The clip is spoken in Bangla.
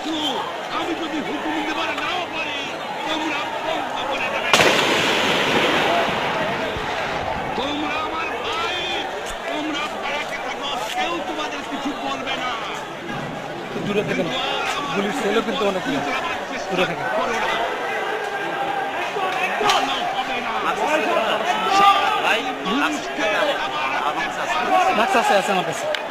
কিন্তু আমি যদি হুকুম দেবার নাও পারি তোমরা বন্ধ করে দেবে। তোমরা আমার ভাই, তোমরা পাড়াকে থাকো, কেউ তোমাদের কিছু বলবে না। দূরে থাকেন, গুলির সেলও কিন্তু অনেক দূরে থাকে। মাস্ক আছে আমার কাছে।